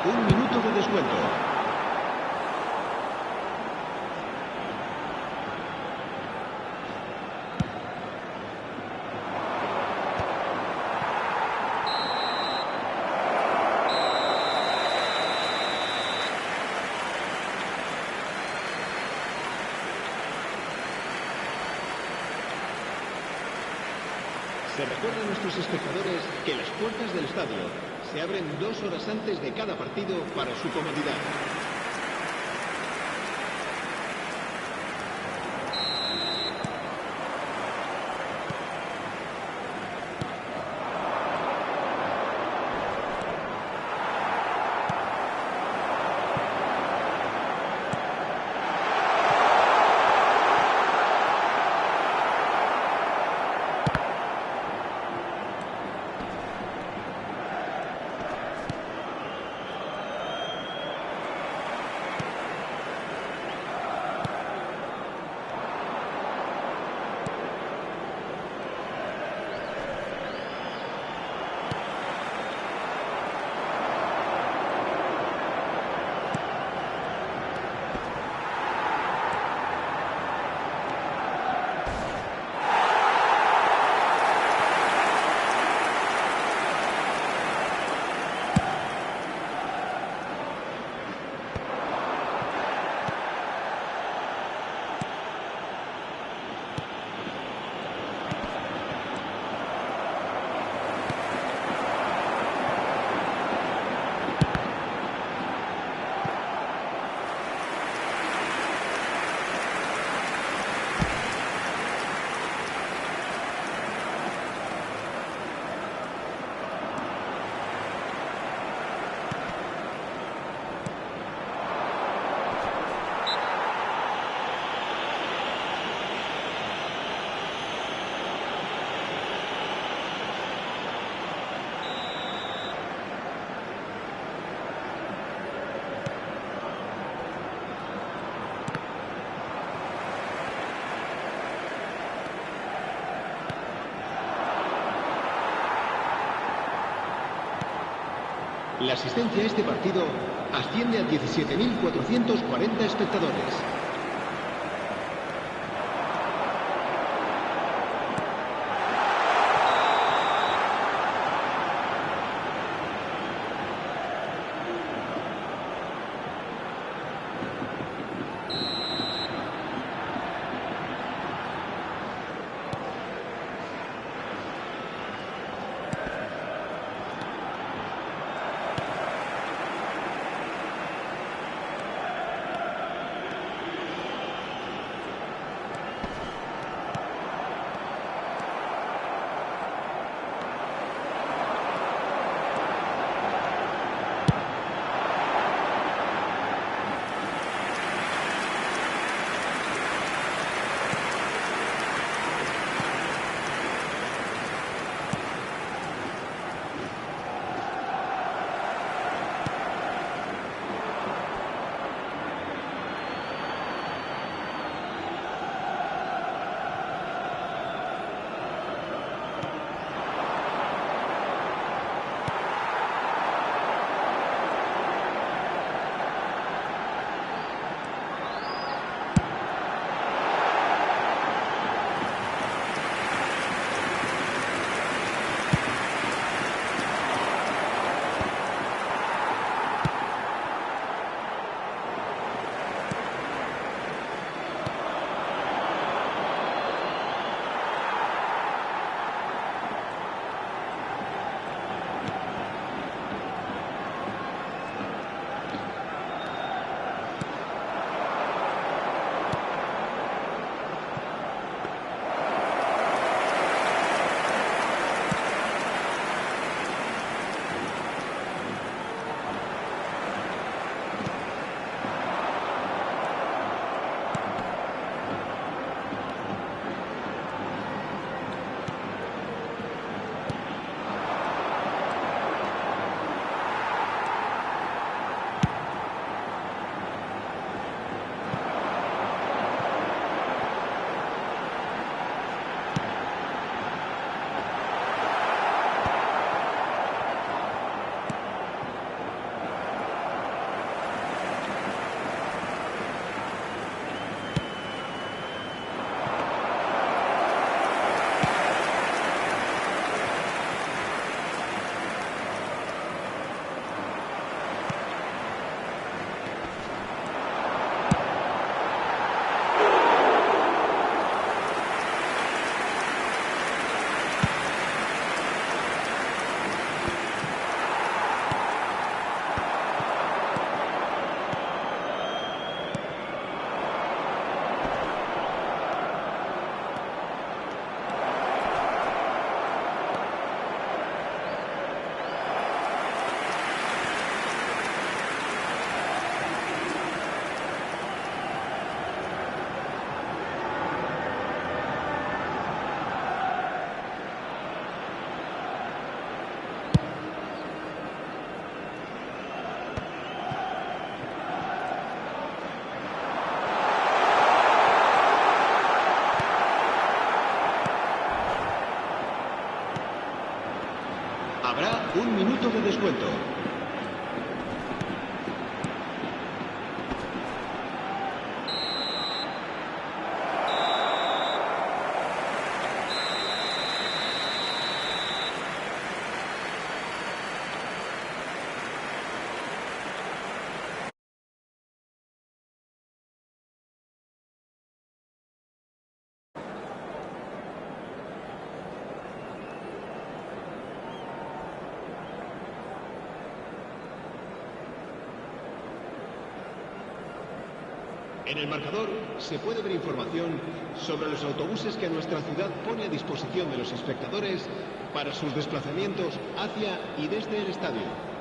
Un minuto de descuento. Se recuerda a nuestros espectadores que las puertas del estadio se abren 2 horas antes de cada partido para su comodidad. La asistencia a este partido asciende a 17.440 espectadores. un minuto de descuento. En el marcador se puede ver información sobre los autobuses que nuestra ciudad pone a disposición de los espectadores para sus desplazamientos hacia y desde el estadio.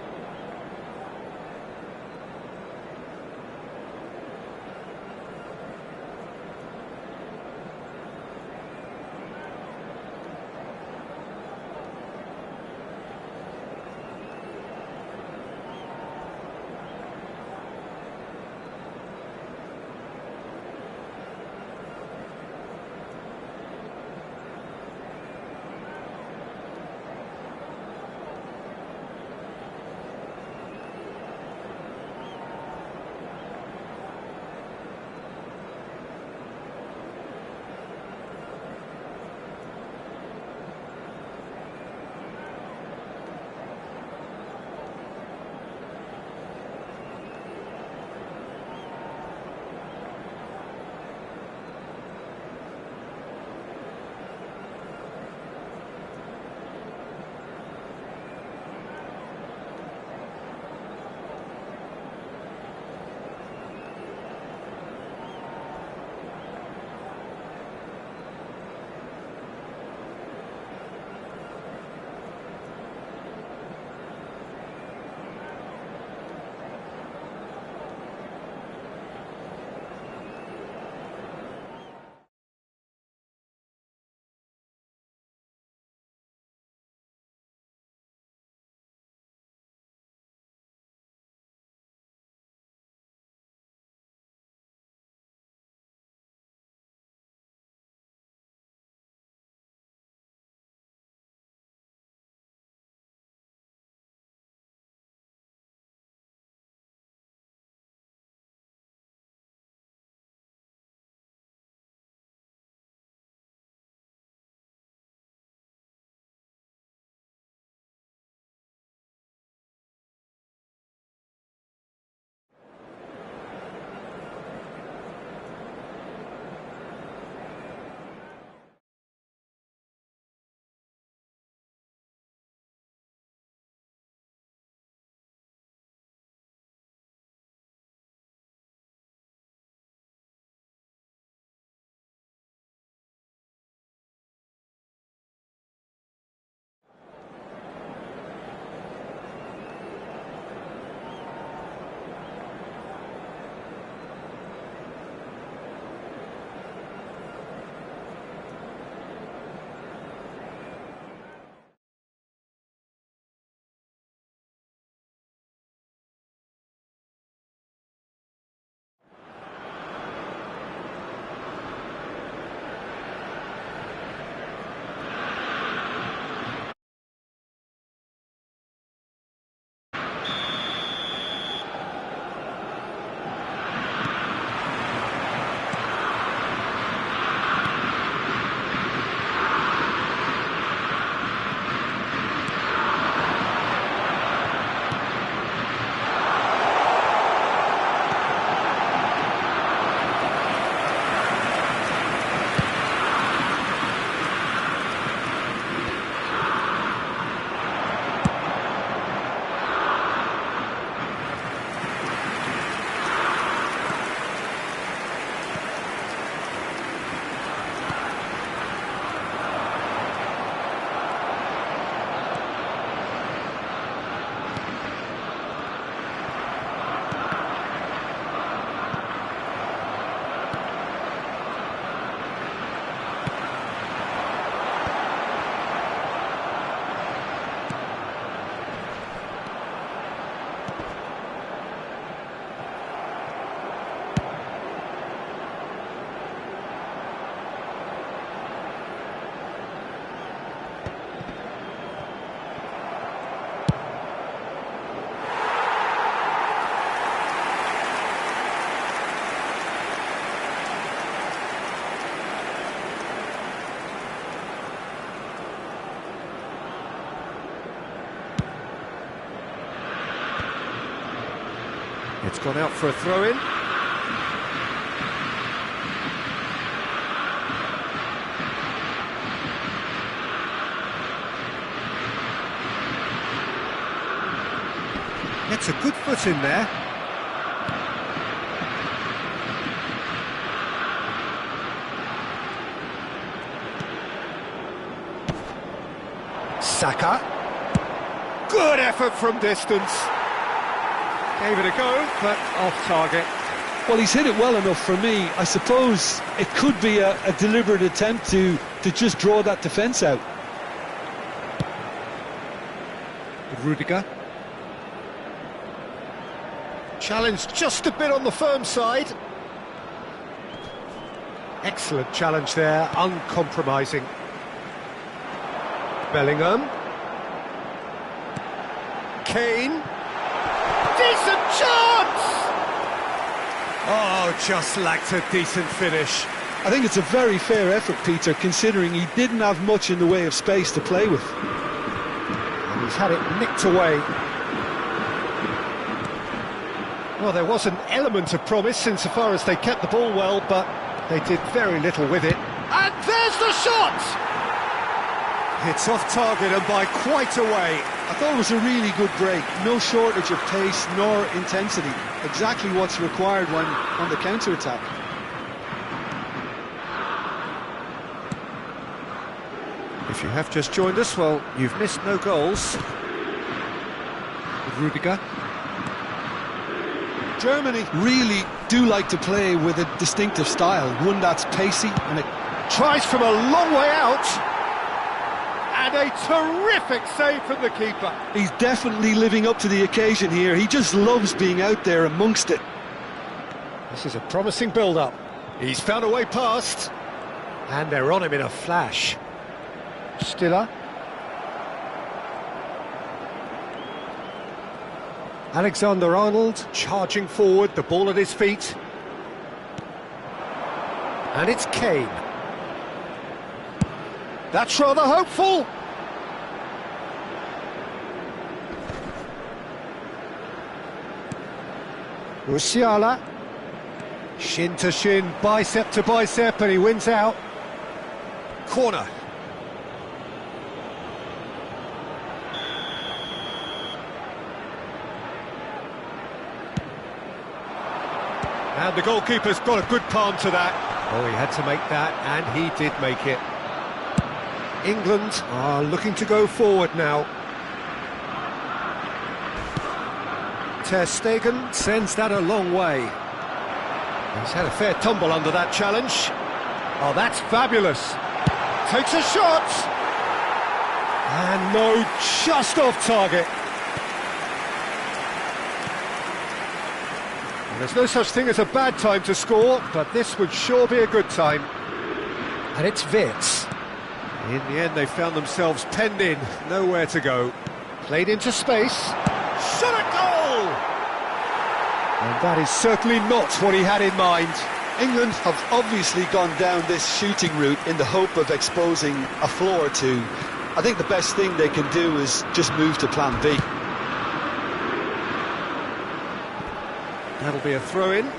gone out for a throw-in. Gets a good foot in there. Saka. Good effort from distance. Gave it a go, but off target. Well, he's hit it well enough for me. I suppose it could be a deliberate attempt to just draw that defence out. Rudiger. Challenge just a bit on the firm side. Excellent challenge there, uncompromising. Bellingham. Kane. Decent chance! Oh, just lacked a decent finish. I think it's a very fair effort, Peter, considering he didn't have much in the way of space to play with. And he's had it nicked away. Well, there was an element of promise insofar as they kept the ball well, but they did very little with it. And there's the shot! It's off target and by quite a way. I thought it was a really good break. No shortage of pace nor intensity. Exactly what's required when on the counter-attack. If you have just joined us, well, you've missed no goals. Rudiger. Germany really do like to play with a distinctive style, one that's pacey and it tries from a long way out. And a terrific save from the keeper. He's definitely living up to the occasion here. He just loves being out there amongst it. This is a promising build-up. He's found a way past. And they're on him in a flash. Stiller. Alexander-Arnold charging forward, the ball at his feet. And it's Kane. That's rather hopeful. Musiala. Shin to shin, bicep to bicep, and he wins out. Corner. And the goalkeeper's got a good palm to that. Oh, he had to make that, and he did make it. England are looking to go forward now. Ter Stegen sends that a long way. He's had a fair tumble under that challenge. Oh, that's fabulous. Takes a shot. And no, just off target. Well, there's no such thing as a bad time to score, but this would sure be a good time. And it's Wirtz. In the end, they found themselves penned in, nowhere to go. Played into space. Shot at goal! And that is certainly not what he had in mind. England have obviously gone down this shooting route in the hope of exposing a flaw or two. I think the best thing they can do is just move to plan B. That'll be a throw-in.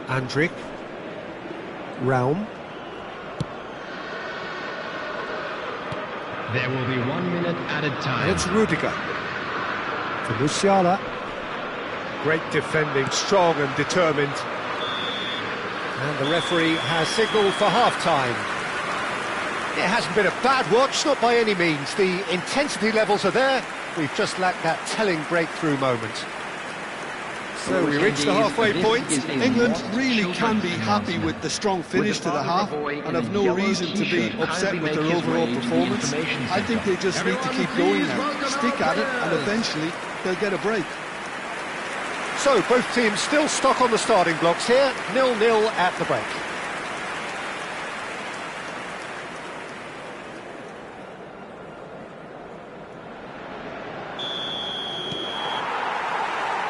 Andrik. Raum. There will be 1 minute added time. And it's Rudiger. For Musiala. Great defending, strong and determined. And the referee has signalled for half-time. It hasn't been a bad watch, not by any means. The intensity levels are there. We've just lacked that telling breakthrough moment. So we reach the halfway point. England really can be happy with the strong finish to the half and have no reason to be upset with their overall performance. I think they just need to keep going now, stick at it, and eventually they'll get a break. So both teams still stuck on the starting blocks here, 0-0 at the break.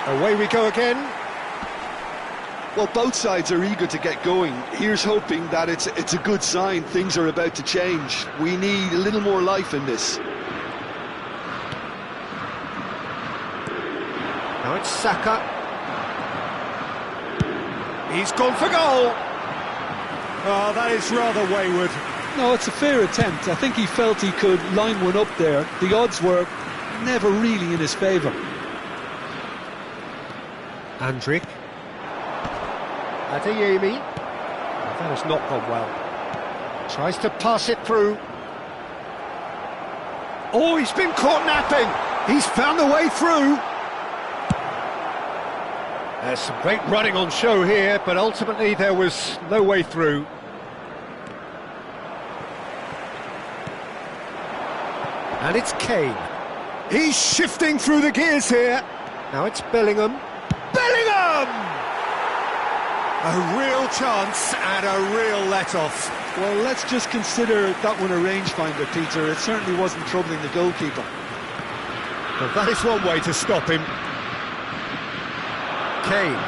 Away we go again. Well, both sides are eager to get going. Here's hoping that it's a good sign. Things are about to change. We need a little more life in this. Now it's Saka. He's gone for goal. Oh, that is rather wayward. No, it's a fair attempt. I think he felt he could line one up there. The odds were never really in his favour. Andrik. Adeyemi. That has not gone well. Tries to pass it through. Oh, he's been caught napping. He's found the way through. There's some great running on show here, but ultimately there was no way through. And it's Kane. He's shifting through the gears here. Now it's Bellingham. Bellingham! A real chance and a real let-off. Well, let's just consider that one a rangefinder, Peter. It certainly wasn't troubling the goalkeeper. Well, that is one way to stop him. Kane,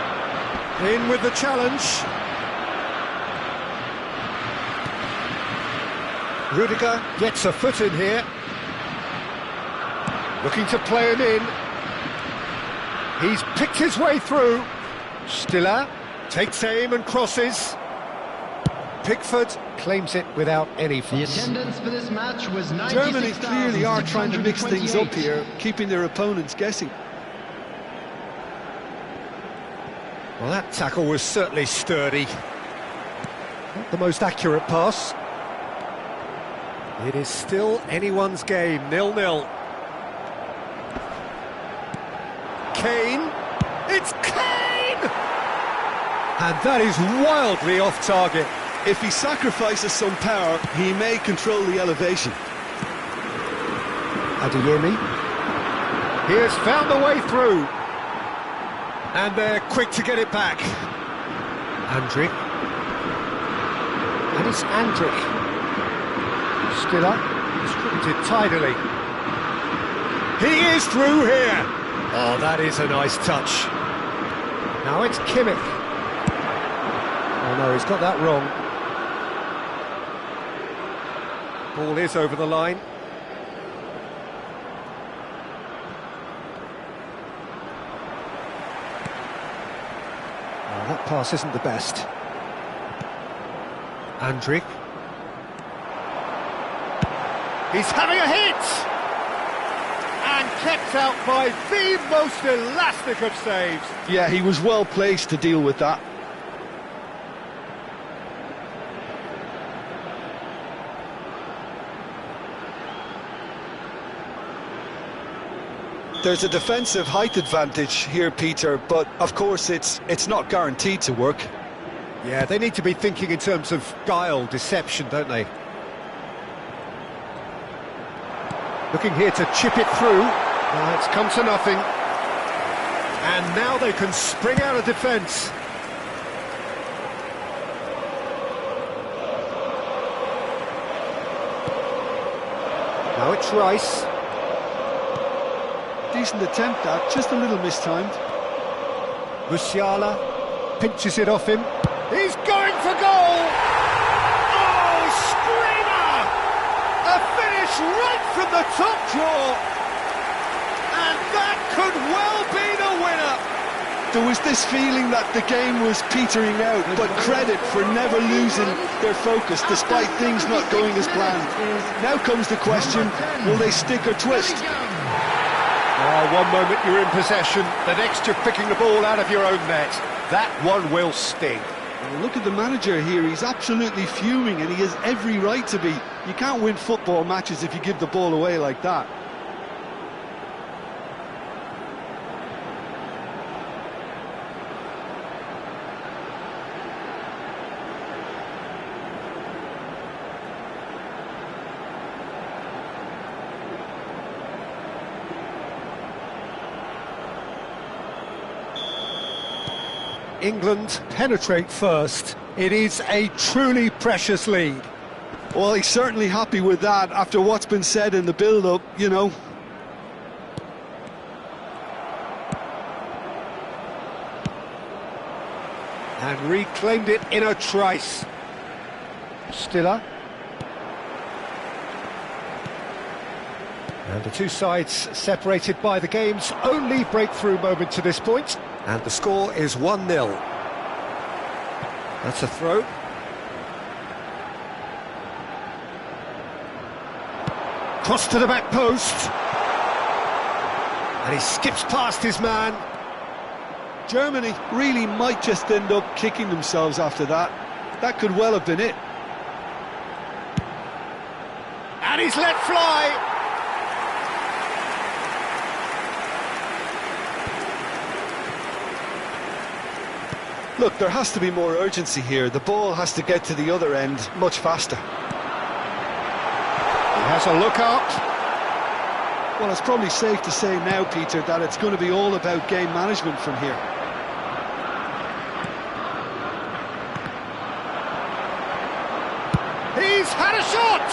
in with the challenge. Rudiger gets a foot in here. Looking to play him in. He's picked his way through. Stiller takes aim and crosses. Pickford claims it without any fuss. The attendance for this match was 96,628. Germany clearly are trying to mix things up here, keeping their opponents guessing. Well, that tackle was certainly sturdy. Not the most accurate pass. It is still anyone's game, 0-0. Kane. It's Kane! And that is wildly off target. If he sacrifices some power, he may control the elevation. Adeyemi. He has found the way through. And they're quick to get it back. Andrik. And it's Andrik. Stiller. Distributed tidily. He is through here. Oh, that is a nice touch. Now it's Kimmich. Oh no, he's got that wrong. Ball is over the line. That pass isn't the best. Andrik. He's having a hit! And kept out by the most elastic of saves. Yeah, he was well placed to deal with that. There's a defensive height advantage here, Peter, but of course it's not guaranteed to work. Yeah, they need to be thinking in terms of guile, deception, don't they? Looking here to chip it through. It's come to nothing. And now they can spring out of defence. Now it's Rice. Decent attempt that, just a little mistimed. Musiala pinches it off him. He's going for goal! Oh, screamer! A finish right from the top draw! And that could well be the winner! There was this feeling that the game was petering out, but credit for never losing their focus despite things not going as planned. Now comes the question, will they stick or twist? Oh, one moment you're in possession, the next you're picking the ball out of your own net. That one will sting. Well, look at the manager here, he's absolutely fuming and he has every right to be. You can't win football matches if you give the ball away like that. England penetrate first. It is a truly precious lead. Well, he's certainly happy with that after what's been said in the build-up, you know. And reclaimed it in a trice. Stiller. And the two sides separated by the game's only breakthrough moment to this point. And the score is 1-0. That's a throw. Cross to the back post. And he skips past his man. Germany really might just end up kicking themselves after that. That could well have been it. And he's let fly. Look, there has to be more urgency here. The ball has to get to the other end much faster. He has a look up. Well, it's probably safe to say now, Peter, that it's going to be all about game management from here. He's had a shot!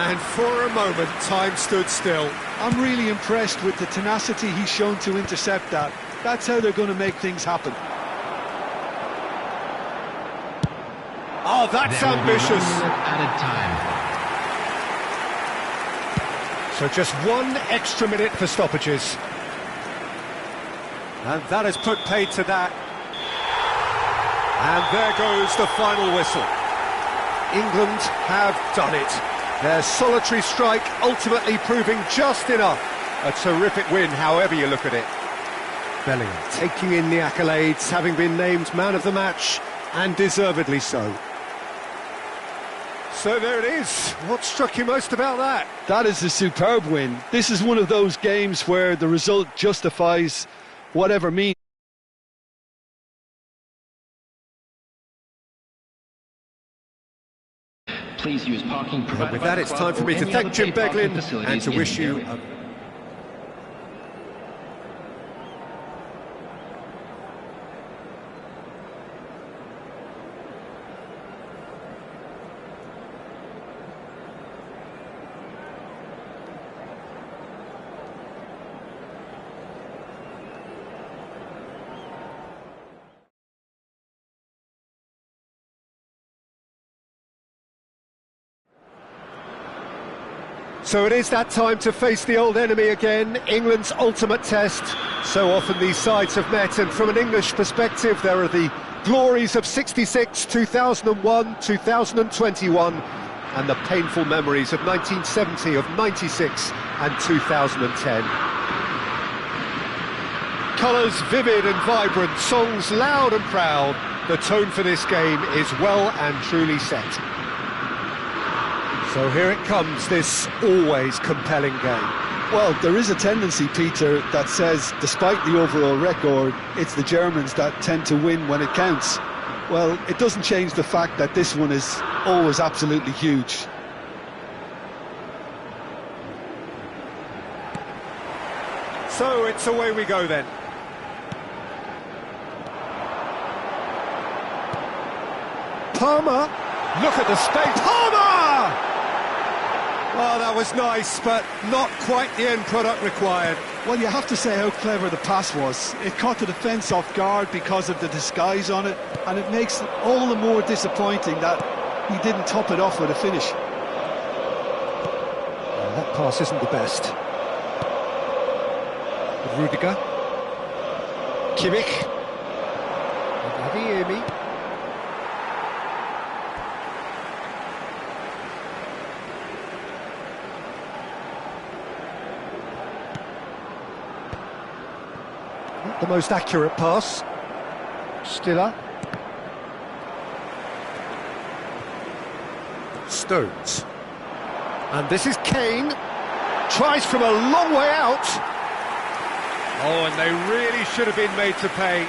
And for a moment, time stood still. I'm really impressed with the tenacity he's shown to intercept that. That's how they're going to make things happen. Oh, that's ambitious. Added time. So just 1 extra minute for stoppages. And that has put paid to that. And there goes the final whistle. England have done it. Their solitary strike ultimately proving just enough. A terrific win, however you look at it. Bellingham taking in the accolades, having been named man of the match, and deservedly so. So there it is. What struck you most about that? That is a superb win. This is one of those games where the result justifies whatever means. Please use parking provided. With that, it's time for me to thank Jim Beglin and to wish you a So it is that time to face the old enemy again, England's ultimate test. So often these sides have met, and from an English perspective, there are the glories of '66, 2001, 2021, and the painful memories of 1970, of '96 and 2010. Colours vivid and vibrant, songs loud and proud. The tone for this game is well and truly set. So here it comes, this always compelling game. Well, there is a tendency, Peter, that says, despite the overall record, it's the Germans that tend to win when it counts. Well, it doesn't change the fact that this one is always absolutely huge. So it's away we go then. Palmer, look at the space. Palmer! Well, that was nice, but not quite the end product required. Well, you have to say how clever the pass was. It caught the defence off guard because of the disguise on it, and it makes it all the more disappointing that he didn't top it off with a finish. That pass isn't the best. Rudiger. Kimmich. Adeyemi. Not the most accurate pass. Stiller. Stones. And this is Kane. Tries from a long way out. Oh, and they really should have been made to pay.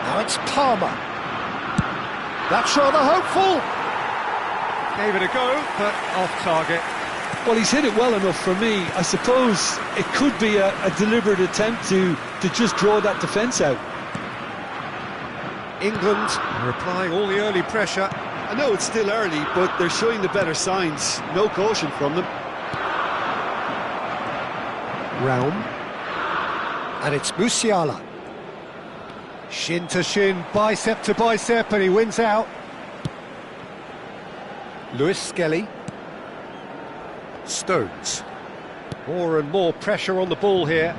Now it's Palmer. That's rather hopeful. Gave it a go, but off target. Well, he's hit it well enough for me. I suppose it could be a deliberate attempt to just draw that defence out. England are applying all the early pressure. I know it's still early, but they're showing the better signs. No caution from them. Raum. And it's Musiala. Shin to shin, bicep to bicep, and he wins out. Lewis Skelly. Stones. More and more pressure on the ball here.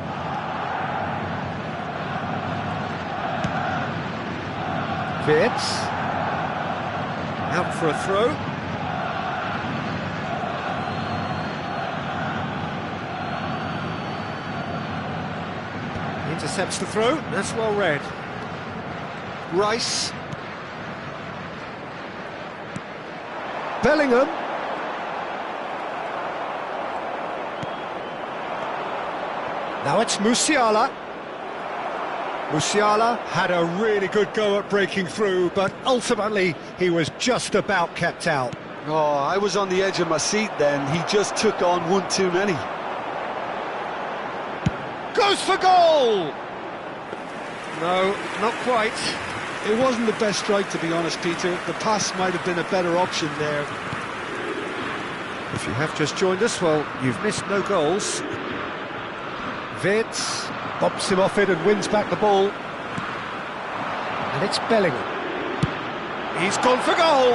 Wirtz. Out for a throw. Intercepts the throw, that's well read. Rice. Bellingham. Now it's Musiala. Musiala had a really good go at breaking through, but ultimately he was just about kept out. Oh, I was on the edge of my seat then. He just took on one too many. Goes for goal! No, not quite. It wasn't the best strike, to be honest, Peter. The pass might have been a better option there. If you have just joined us, well, you've missed no goals. Wirtz bumps him off it and wins back the ball. And it's Bellingham. He's gone for goal!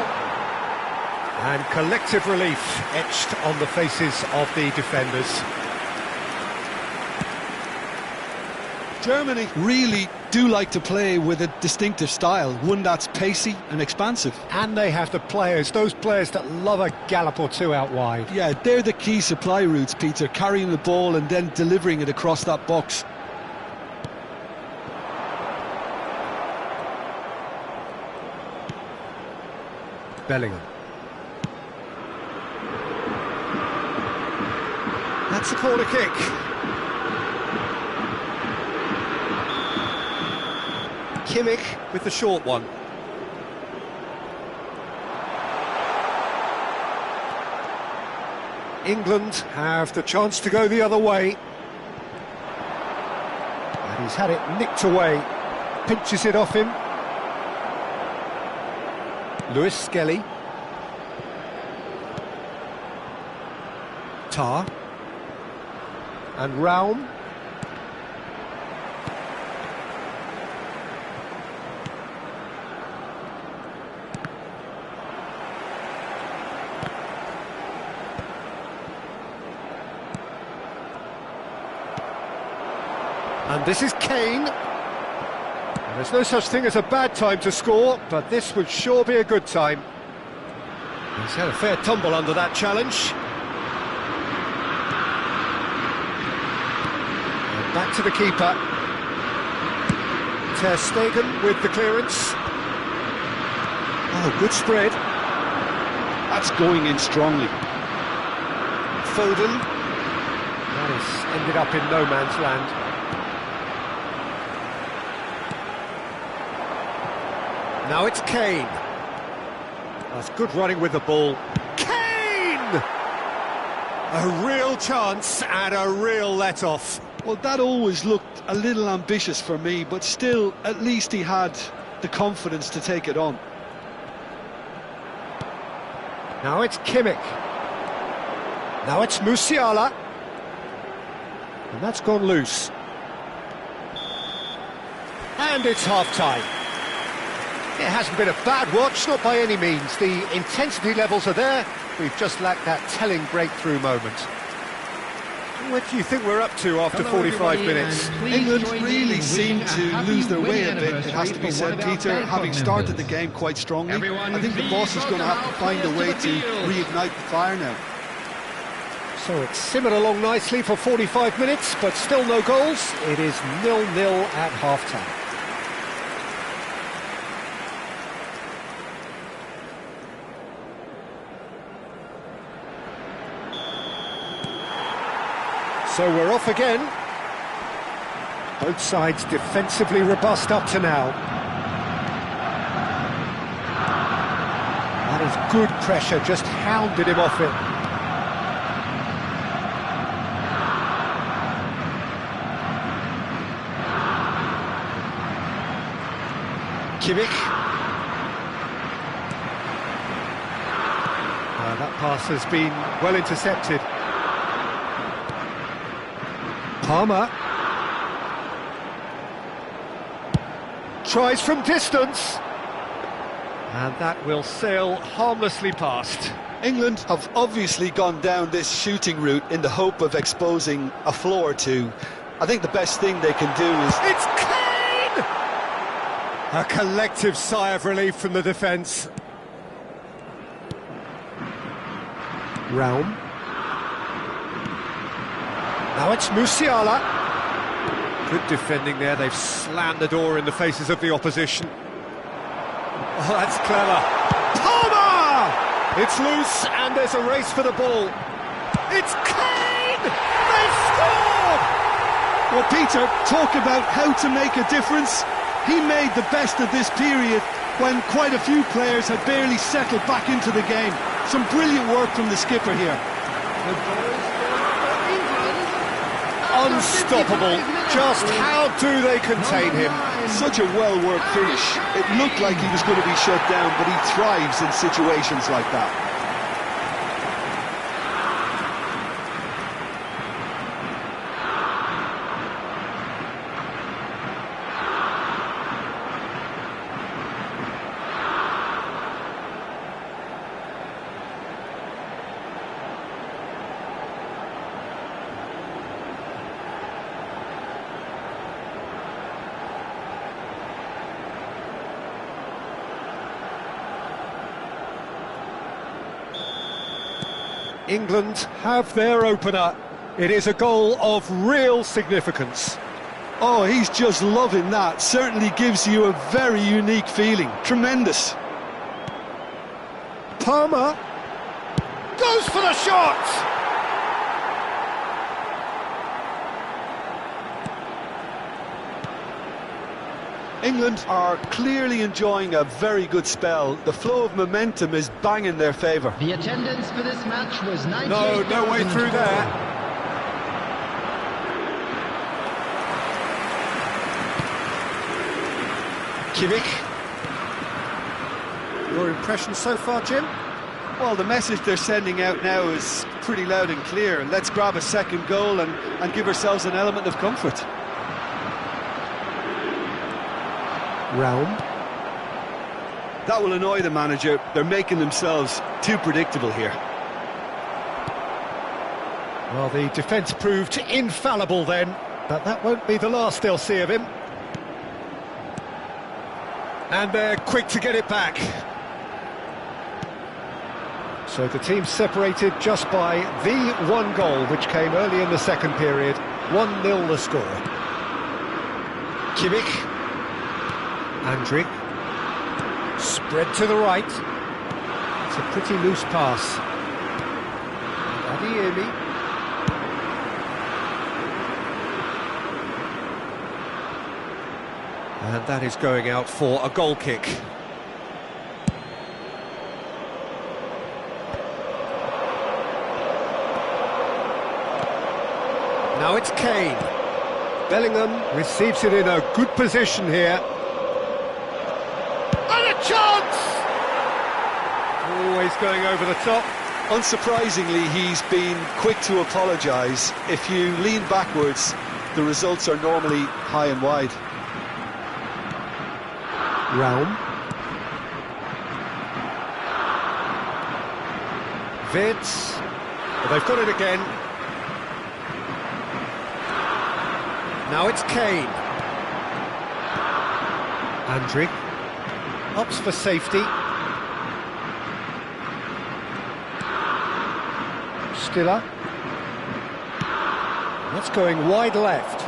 And collective relief etched on the faces of the defenders. Germany really do like to play with a distinctive style, one that's pacey and expansive. And they have the players, those players that love a gallop or two out wide. Yeah, they're the key supply routes, Peter, carrying the ball and then delivering it across that box. Bellingham. That's a corner kick. Kimmich with the short one. England have the chance to go the other way. And he's had it nicked away. Pinches it off him. Lewis Skelly. Tar. And Raum. And this is Kane. And there's no such thing as a bad time to score, but this would sure be a good time. He's had a fair tumble under that challenge. And back to the keeper. Ter Stegen with the clearance. Oh, good spread. That's going in strongly. Foden. That has ended up in no man's land. Now it's Kane. That's good running with the ball. Kane! A real chance and a real let-off. Well, that always looked a little ambitious for me, but still, at least he had the confidence to take it on. Now it's Kimmich. Now it's Musiala. And that's gone loose. And it's half-time. It hasn't been a bad watch, not by any means. The intensity levels are there. We've just lacked that telling breakthrough moment. What do you think we're up to after 45 minutes? England really seemed to lose their way a bit, it has to be said, Peter, having started the game quite strongly. I think the boss is going to have to find a way to reignite the fire now. So it's simmered along nicely for 45 minutes, but still no goals. It is 0-0 at half-time. So we're off again. Both sides defensively robust up to now. That is good pressure, just hounded him off it. Kimmich. That pass has been well intercepted. Palmer. Tries from distance. And that will sail harmlessly past. England have obviously gone down this shooting route in the hope of exposing a flaw or two. I think the best thing they can do is... It's Kane! A collective sigh of relief from the defence. Raum. Now it's Musiala. Good defending there, they've slammed the door in the faces of the opposition. Oh, that's clever. Palmer! It's loose and there's a race for the ball. It's Kane! They've scored! Well, Peter, talk about how to make a difference. He made the best of this period when quite a few players had barely settled back into the game. Some brilliant work from the skipper here. Unstoppable. Just how do they contain him? Such a well-worked finish. It looked like he was going to be shut down, but he thrives in situations like that. England have their opener. It is a goal of real significance. Oh, he's just loving that. Certainly gives you a very unique feeling. Tremendous. Palmer goes for the shot! England are clearly enjoying a very good spell. The flow of momentum is bang in their favour. The attendance for this match was 98. No way through there. Kimmich. Your impression so far, Jim? Well, the message they're sending out now is pretty loud and clear. Let's grab a second goal and give ourselves an element of comfort. Raum. That will annoy the manager. They're making themselves too predictable here. Well, the defence proved infallible then, but that won't be the last they'll see of him. And they're quick to get it back. So the team separated just by the one goal, which came early in the second period. 1-0 the score. Kimmich. Andrick, spread to the right. It's a pretty loose pass. Adeyemi. And that is going out for a goal kick. Now it's Kane. Bellingham receives it in a good position here. Chance! Always going over the top. Unsurprisingly, he's been quick to apologise. If you lean backwards, the results are normally high and wide. Raum. Wirtz. But they've got it again. Now it's Kane. Andrick. Opts for safety. Stiller. That's going wide left.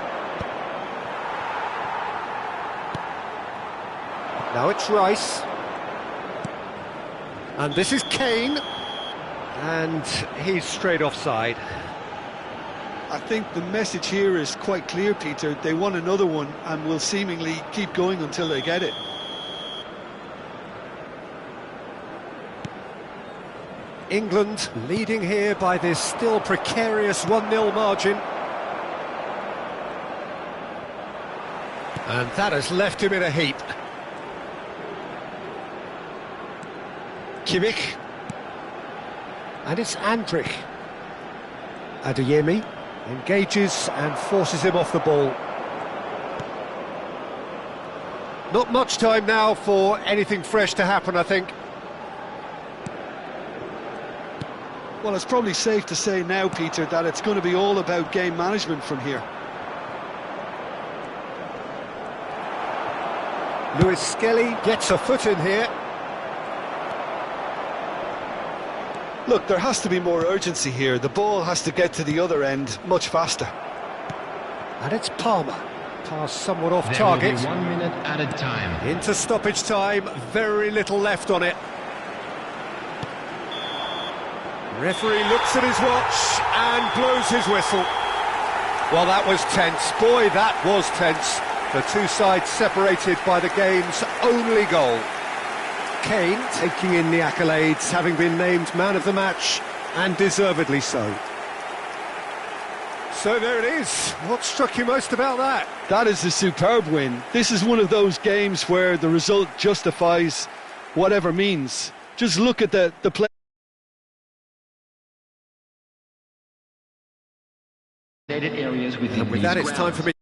Now it's Rice. And this is Kane. And he's straight offside. I think the message here is quite clear, Peter. They want another one and will seemingly keep going until they get it. England leading here by this still precarious 1-0 margin. And that has left him in a heap. Kimmich. And it's Andrich. Adeyemi engages and forces him off the ball. Not much time now for anything fresh to happen, I think. Well, it's probably safe to say now, Peter, that it's going to be all about game management from here. Lewis Skelly gets a foot in here. Look, there has to be more urgency here. The ball has to get to the other end much faster. And it's Palmer. Pass somewhat off target. There will be 1 minute at a time. Into stoppage time, very little left on it. Referee looks at his watch and blows his whistle. Well, that was tense. Boy, that was tense. The two sides separated by the game's only goal. Kane taking in the accolades, having been named man of the match, and deservedly so. So there it is. What struck you most about that? That is a superb win. This is one of those games where the result justifies whatever means. Just look at the play. Areas within And with that, it's time for me